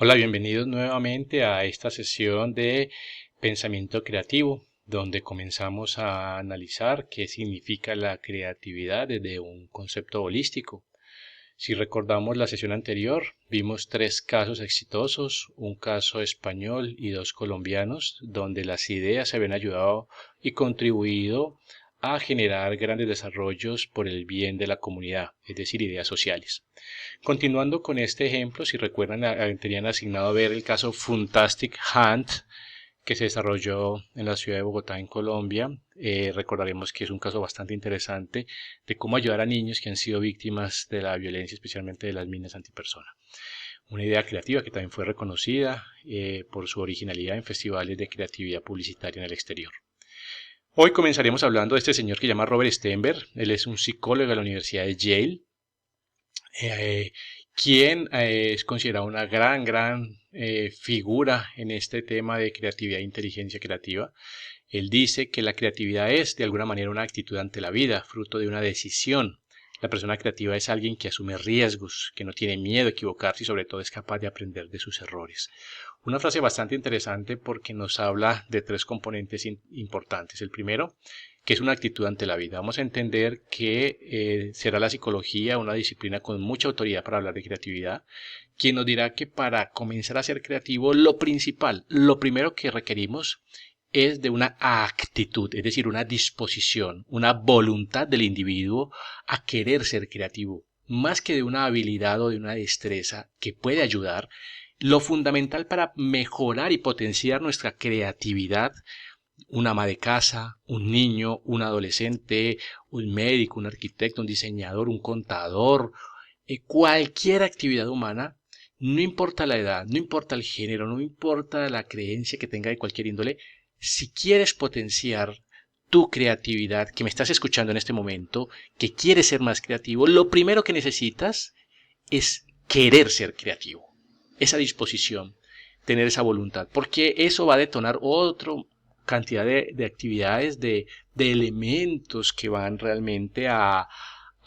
Hola, bienvenidos nuevamente a esta sesión de pensamiento creativo, donde comenzamos a analizar qué significa la creatividad desde un concepto holístico. Si recordamos la sesión anterior, vimos tres casos exitosos, un caso español y dos colombianos, donde las ideas se habían ayudado y contribuido a generar grandes desarrollos por el bien de la comunidad, es decir, ideas sociales. Continuando con este ejemplo, si recuerdan, tenían asignado ver el caso Fantastic Hunt que se desarrolló en la ciudad de Bogotá, en Colombia. Recordaremos que es un caso bastante interesante de cómo ayudar a niños que han sido víctimas de la violencia, especialmente de las minas antipersona. Una idea creativa que también fue reconocida por su originalidad en festivales de creatividad publicitaria en el exterior. Hoy comenzaremos hablando de este señor que se llama Robert Sternberg. Él es un psicólogo de la Universidad de Yale, eh, quien es considerado una gran figura en este tema de creatividad e inteligencia creativa. Él dice que la creatividad es, de alguna manera, una actitud ante la vida, fruto de una decisión. La persona creativa es alguien que asume riesgos, que no tiene miedo a equivocarse y sobre todo es capaz de aprender de sus errores. Una frase bastante interesante porque nos habla de tres componentes importantes. El primero, que es una actitud ante la vida. Vamos a entender que será la psicología una disciplina con mucha autoridad para hablar de creatividad, quien nos dirá que para comenzar a ser creativo, lo principal, lo primero que requerimos es de una actitud, es decir, una disposición, una voluntad del individuo a querer ser creativo, más que de una habilidad o de una destreza que puede ayudar. Lo fundamental para mejorar y potenciar nuestra creatividad, un ama de casa, un niño, un adolescente, un médico, un arquitecto, un diseñador, un contador, cualquier actividad humana, no importa la edad, no importa el género, no importa la creencia que tenga de cualquier índole, si quieres potenciar tu creatividad, que me estás escuchando en este momento, que quieres ser más creativo, lo primero que necesitas es querer ser creativo, esa disposición, tener esa voluntad, porque eso va a detonar otra cantidad de actividades, de elementos que van realmente a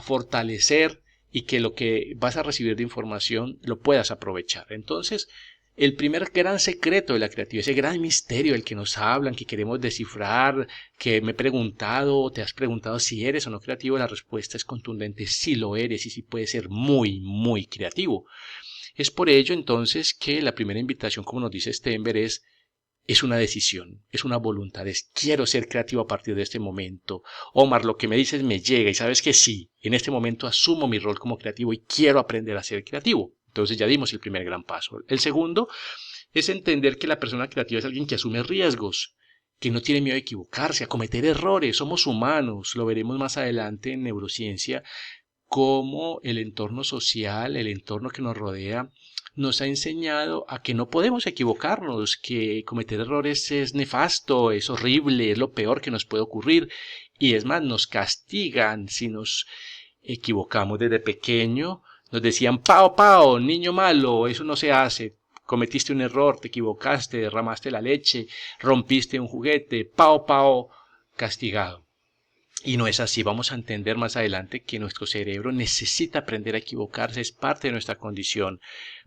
fortalecer y que lo que vas a recibir de información lo puedas aprovechar. Entonces, el primer gran secreto de la creatividad, ese gran misterio del que nos hablan, que queremos descifrar, que me he preguntado, te has preguntado si eres o no creativo, la respuesta es contundente, sí lo eres y sí puedes ser muy, muy creativo. Es por ello entonces que la primera invitación, como nos dice Stenberg, es una decisión, es una voluntad, es quiero ser creativo a partir de este momento. Omar, lo que me dices me llega y sabes que sí, en este momento asumo mi rol como creativo y quiero aprender a ser creativo. Entonces ya dimos el primer gran paso. El segundo es entender que la persona creativa es alguien que asume riesgos, que no tiene miedo a equivocarse, a cometer errores. Somos humanos, lo veremos más adelante en neurociencia, cómo el entorno social, el entorno que nos rodea, nos ha enseñado a que no podemos equivocarnos, que cometer errores es nefasto, es horrible, es lo peor que nos puede ocurrir. Y es más, nos castigan si nos equivocamos desde pequeño. Nos decían, pao, pao, niño malo, eso no se hace. Cometiste un error, te equivocaste, derramaste la leche, rompiste un juguete, pao, pao, castigado. Y no es así, vamos a entender más adelante que nuestro cerebro necesita aprender a equivocarse, es parte de nuestra condición.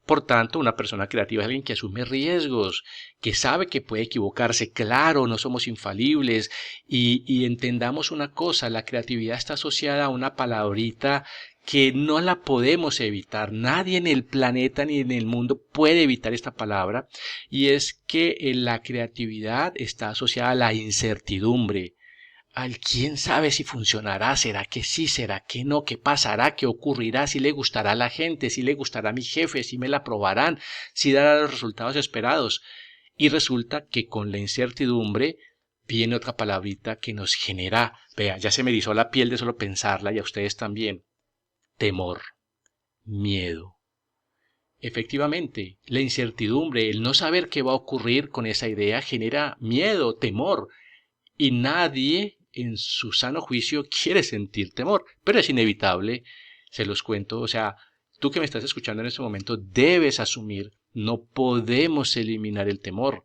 Por tanto, una persona creativa es alguien que asume riesgos, que sabe que puede equivocarse, claro, no somos infalibles y entendamos una cosa, la creatividad está asociada a una palabrita que no la podemos evitar, nadie en el planeta ni en el mundo puede evitar esta palabra y es que la creatividad está asociada a la incertidumbre. Al quién sabe si funcionará, será que sí, será que no, qué pasará, qué ocurrirá, si le gustará a la gente, si le gustará a mi jefe, si me la aprobarán, si dará los resultados esperados. Y resulta que con la incertidumbre viene otra palabrita que nos genera, vea, ya se me erizó la piel de solo pensarla y a ustedes también, temor, miedo. Efectivamente, la incertidumbre, el no saber qué va a ocurrir con esa idea genera miedo, temor. Y nadie en su sano juicio quiere sentir temor, pero es inevitable, se los cuento, o sea, tú que me estás escuchando en este momento debes asumir, no podemos eliminar el temor.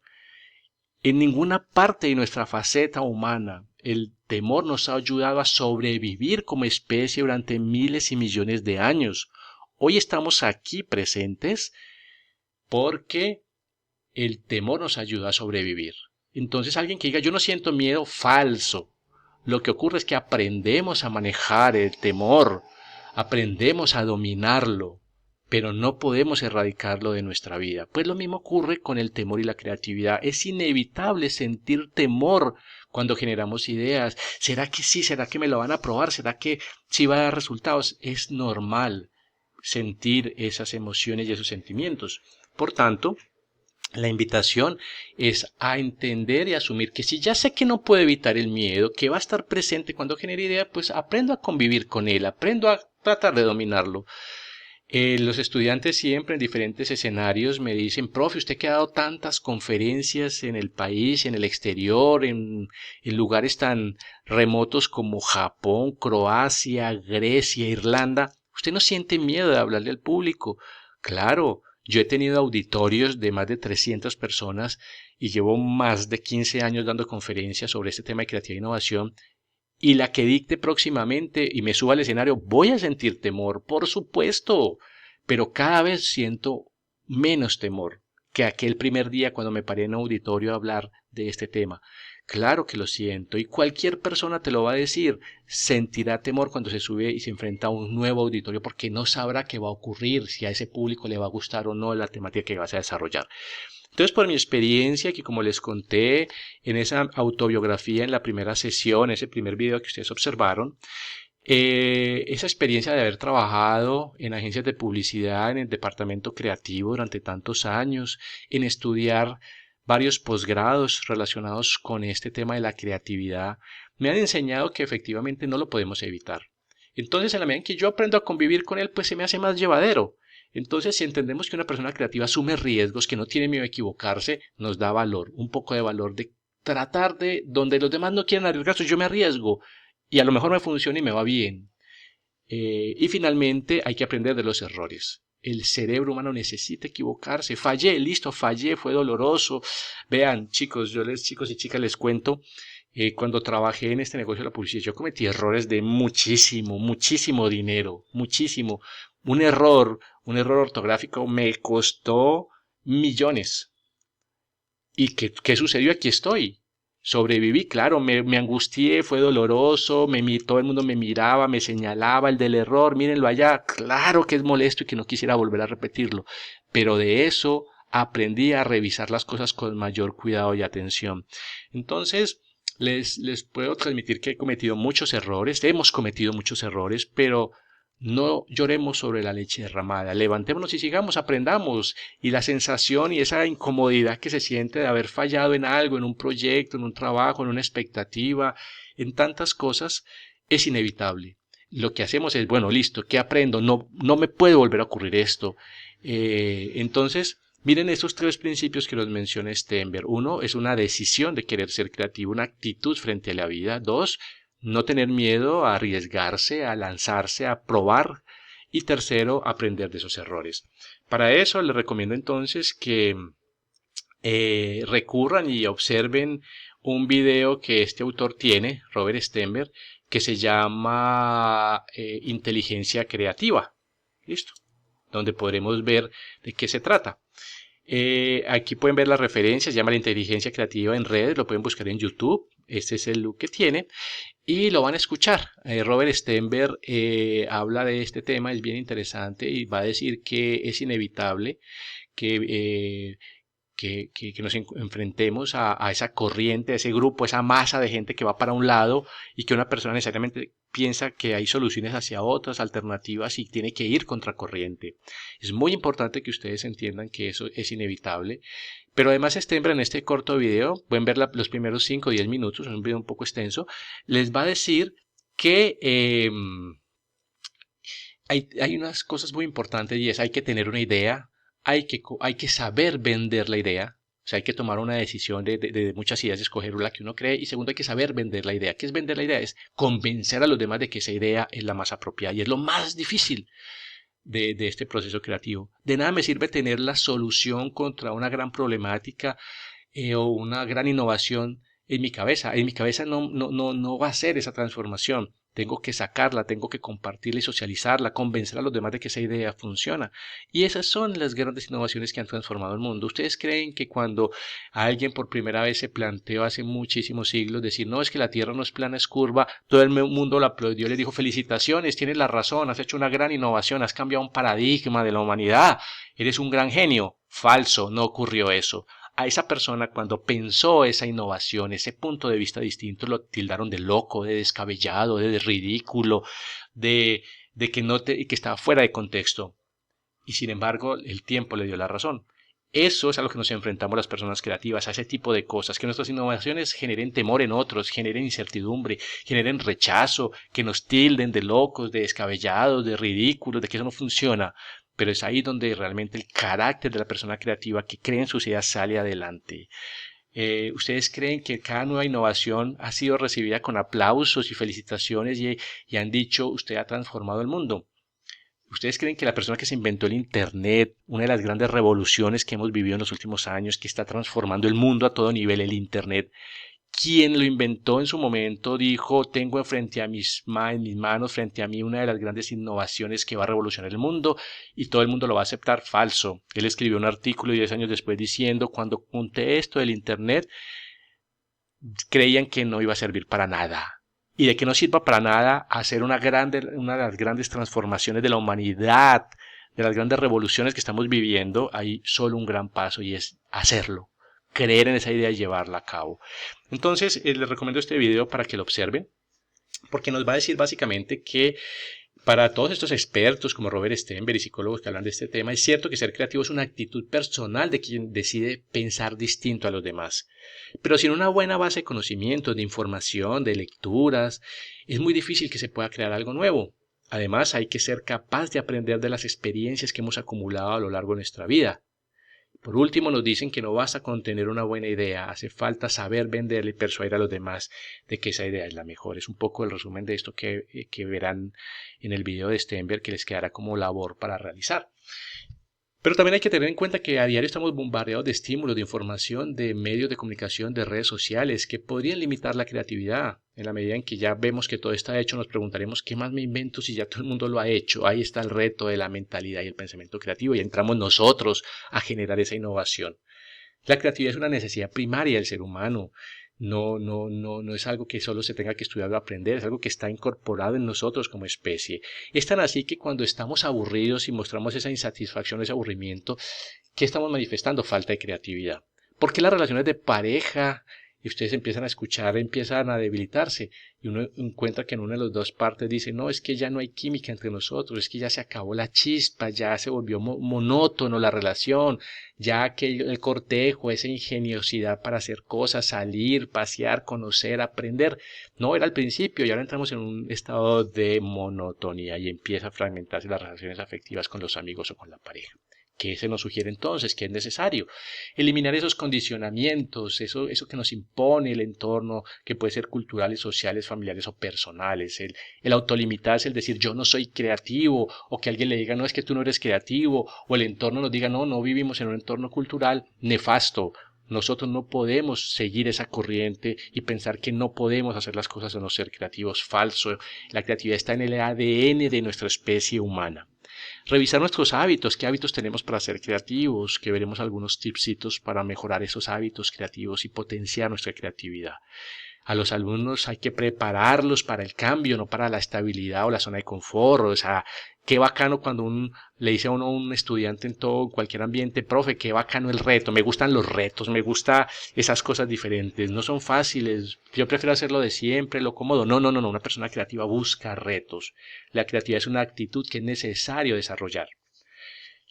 En ninguna parte de nuestra faceta humana el temor nos ha ayudado a sobrevivir como especie durante miles y millones de años. Hoy estamos aquí presentes porque el temor nos ayuda a sobrevivir. Entonces alguien que diga yo no siento miedo, falso. Lo que ocurre es que aprendemos a manejar el temor, aprendemos a dominarlo, pero no podemos erradicarlo de nuestra vida. Pues lo mismo ocurre con el temor y la creatividad. Es inevitable sentir temor cuando generamos ideas. ¿Será que sí? ¿Será que me lo van a aprobar? ¿Será que sí va a dar resultados? Es normal sentir esas emociones y esos sentimientos. Por tanto, la invitación es a entender y asumir que si ya sé que no puedo evitar el miedo, que va a estar presente cuando genere idea, pues aprendo a convivir con él, aprendo a tratar de dominarlo. Los estudiantes siempre en diferentes escenarios me dicen, profe, usted que ha dado tantas conferencias en el país, en el exterior, en lugares tan remotos como Japón, Croacia, Grecia, Irlanda, ¿usted no siente miedo de hablarle al público? Claro, yo he tenido auditorios de más de 300 personas y llevo más de 15 años dando conferencias sobre este tema de creatividad e innovación y la que dicte próximamente y me suba al escenario, voy a sentir temor, por supuesto, pero cada vez siento menos temor que aquel primer día cuando me paré en un auditorio a hablar de este tema. Claro que lo siento y cualquier persona te lo va a decir, sentirá temor cuando se sube y se enfrenta a un nuevo auditorio porque no sabrá qué va a ocurrir, si a ese público le va a gustar o no la temática que vas a desarrollar. Entonces, por mi experiencia, que como les conté en esa autobiografía, en la primera sesión, ese primer video que ustedes observaron, esa experiencia de haber trabajado en agencias de publicidad, en el departamento creativo durante tantos años, en estudiar varios posgrados relacionados con este tema de la creatividad, me han enseñado que efectivamente no lo podemos evitar. Entonces, en la medida en que yo aprendo a convivir con él, pues se me hace más llevadero. Entonces, si entendemos que una persona creativa asume riesgos, que no tiene miedo a equivocarse, nos da valor, un poco de valor de tratar de, donde los demás no quieren arriesgarse, yo me arriesgo y a lo mejor me funciona y me va bien. Y finalmente hay que aprender de los errores. El cerebro humano necesita equivocarse. Fallé, listo, fallé, fue doloroso. Vean, chicos, chicos y chicas, les cuento, cuando trabajé en este negocio de la publicidad, yo cometí errores de muchísimo, muchísimo dinero, muchísimo. Un error ortográfico me costó millones. ¿Y qué sucedió? Aquí estoy. Sobreviví, claro, me angustié, fue doloroso, todo el mundo me miraba, me señalaba el del error, mírenlo allá, claro que es molesto y que no quisiera volver a repetirlo, pero de eso aprendí a revisar las cosas con mayor cuidado y atención. Entonces, les puedo transmitir que he cometido muchos errores, hemos cometido muchos errores, pero no lloremos sobre la leche derramada, levantémonos y sigamos, aprendamos. Y la sensación y esa incomodidad que se siente de haber fallado en algo, en un proyecto, en un trabajo, en una expectativa, en tantas cosas, es inevitable. Lo que hacemos es, bueno, listo, ¿qué aprendo? No, no me puede volver a ocurrir esto. Entonces, miren estos tres principios que los menciona Stenberg. Uno, es una decisión de querer ser creativo, una actitud frente a la vida. Dos, no tener miedo a arriesgarse, a lanzarse, a probar. Y tercero, aprender de esos errores. Para eso les recomiendo entonces que recurran y observen un video que este autor tiene, Robert Stenberg, que se llama Inteligencia Creativa. Listo. Donde podremos ver de qué se trata. Aquí pueden ver las referencias, se llama la inteligencia creativa en redes, lo pueden buscar en YouTube. Este es el look que tiene y lo van a escuchar. Robert Stenberg habla de este tema, es bien interesante y va a decir que es inevitable que nos enfrentemos a esa corriente, a ese grupo, a esa masa de gente que va para un lado y que una persona necesariamente piensa que hay soluciones hacia otras alternativas y tiene que ir contracorriente. Es muy importante que ustedes entiendan que eso es inevitable. Pero además Stenberg en este corto video, pueden ver los primeros 5 o 10 minutos, es un video un poco extenso, les va a decir que hay unas cosas muy importantes y es hay que tener una idea, hay que saber vender la idea, o sea, hay que tomar una decisión de muchas ideas, escoger la que uno cree. Y segundo, hay que saber vender la idea. ¿Qué es vender la idea? Es convencer a los demás de que esa idea es la más apropiada y es lo más difícil de este proceso creativo. De nada me sirve tener la solución contra una gran problemática o una gran innovación en mi cabeza. En mi cabeza no va a ser esa transformación. tengo que sacarla, tengo que compartirla y socializarla, convencer a los demás de que esa idea funciona. Y esas son las grandes innovaciones que han transformado el mundo. ¿Ustedes creen que cuando alguien por primera vez se planteó hace muchísimos siglos decir, no, es que la Tierra no es plana, es curva, todo el mundo lo aplaudió, le dijo, felicitaciones, tienes la razón, has hecho una gran innovación, has cambiado un paradigma de la humanidad, eres un gran genio? Falso, no ocurrió eso. A esa persona, cuando pensó esa innovación, ese punto de vista distinto, lo tildaron de loco, de descabellado, de ridículo, de que estaba fuera de contexto. Y sin embargo, el tiempo le dio la razón. Eso es a lo que nos enfrentamos las personas creativas, a ese tipo de cosas, que nuestras innovaciones generen temor en otros, generen incertidumbre, generen rechazo, que nos tilden de locos, de descabellados, de ridículos, de que eso no funciona. Pero es ahí donde realmente el carácter de la persona creativa que cree en sus ideas sale adelante. ¿Ustedes creen que cada nueva innovación ha sido recibida con aplausos y felicitaciones y han dicho, usted ha transformado el mundo? ¿Ustedes creen que la persona que se inventó el Internet, una de las grandes revoluciones que hemos vivido en los últimos años, que está transformando el mundo a todo nivel, el Internet, quien lo inventó en su momento dijo, tengo en mis manos, frente a mí, una de las grandes innovaciones que va a revolucionar el mundo y todo el mundo lo va a aceptar? Falso. Él escribió un artículo 10 años después diciendo, cuando conté esto del Internet, creían que no iba a servir para nada. Y de que no sirva para nada hacer una de las grandes transformaciones de la humanidad, de las grandes revoluciones que estamos viviendo, hay solo un gran paso y es hacerlo, creer en esa idea y llevarla a cabo. Entonces, les recomiendo este video para que lo observen, porque nos va a decir básicamente que para todos estos expertos como Robert Stenberg y psicólogos que hablan de este tema, es cierto que ser creativo es una actitud personal de quien decide pensar distinto a los demás. Pero sin una buena base de conocimiento, de información, de lecturas, es muy difícil que se pueda crear algo nuevo. Además, hay que ser capaz de aprender de las experiencias que hemos acumulado a lo largo de nuestra vida. Por último, nos dicen que no basta con tener una buena idea, hace falta saber venderle y persuadir a los demás de que esa idea es la mejor. Es un poco el resumen de esto que verán en el video de Stenberg, que les quedará como labor para realizar. Pero también hay que tener en cuenta que a diario estamos bombardeados de estímulos, de información, de medios de comunicación, de redes sociales, que podrían limitar la creatividad. En la medida en que ya vemos que todo está hecho, nos preguntaremos qué más me invento si ya todo el mundo lo ha hecho. Ahí está el reto de la mentalidad y el pensamiento creativo y entramos nosotros a generar esa innovación. La creatividad es una necesidad primaria del ser humano. No es algo que solo se tenga que estudiar o aprender, es algo que está incorporado en nosotros como especie. Es tan así que cuando estamos aburridos y mostramos esa insatisfacción, ese aburrimiento, ¿qué estamos manifestando? Falta de creatividad. ¿Por qué las relaciones de pareja, y ustedes empiezan a escuchar, empiezan a debilitarse? Y uno encuentra que en una de las dos partes dice, no, es que ya no hay química entre nosotros, es que ya se acabó la chispa, ya se volvió monótono la relación, ya que el cortejo, esa ingeniosidad para hacer cosas, salir, pasear, conocer, aprender, no era al principio y ahora entramos en un estado de monotonía y empieza a fragmentarse las relaciones afectivas con los amigos o con la pareja. ¿Qué se nos sugiere entonces? ¿Qué es necesario? Eliminar esos condicionamientos, eso que nos impone el entorno, que puede ser culturales, sociales, familiares o personales. El autolimitarse, el decir yo no soy creativo, o que alguien le diga no es que tú no eres creativo, o el entorno nos diga no vivimos en un entorno cultural nefasto. Nosotros no podemos seguir esa corriente y pensar que no podemos hacer las cosas o no ser creativos. Falso. La creatividad está en el ADN de nuestra especie humana. Revisar nuestros hábitos, qué hábitos tenemos para ser creativos, que veremos algunos tipsitos para mejorar esos hábitos creativos y potenciar nuestra creatividad. A los alumnos hay que prepararlos para el cambio, no para la estabilidad o la zona de confort. O sea, qué bacano cuando le dice a uno a un estudiante en todo, cualquier ambiente, profe, qué bacano el reto. Me gustan los retos, me gustan esas cosas diferentes. No son fáciles. Yo prefiero hacerlo de siempre, lo cómodo. No. Una persona creativa busca retos. La creatividad es una actitud que es necesario desarrollar.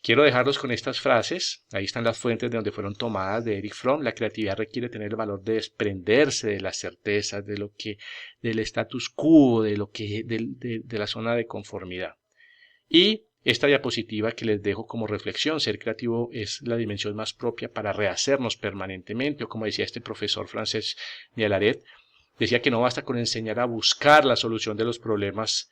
Quiero dejarlos con estas frases. Ahí están las fuentes de donde fueron tomadas de Erich Fromm. La creatividad requiere tener el valor de desprenderse de las certezas, del status quo, de la zona de conformidad. Y esta diapositiva que les dejo como reflexión, ser creativo es la dimensión más propia para rehacernos permanentemente, o como decía este profesor francés Nialaret, decía que no basta con enseñar a buscar la solución de los problemas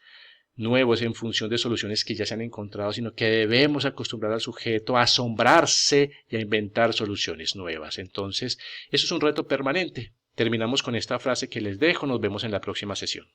nuevos en función de soluciones que ya se han encontrado, sino que debemos acostumbrar al sujeto a asombrarse y a inventar soluciones nuevas. Entonces, eso es un reto permanente. Terminamos con esta frase que les dejo, nos vemos en la próxima sesión.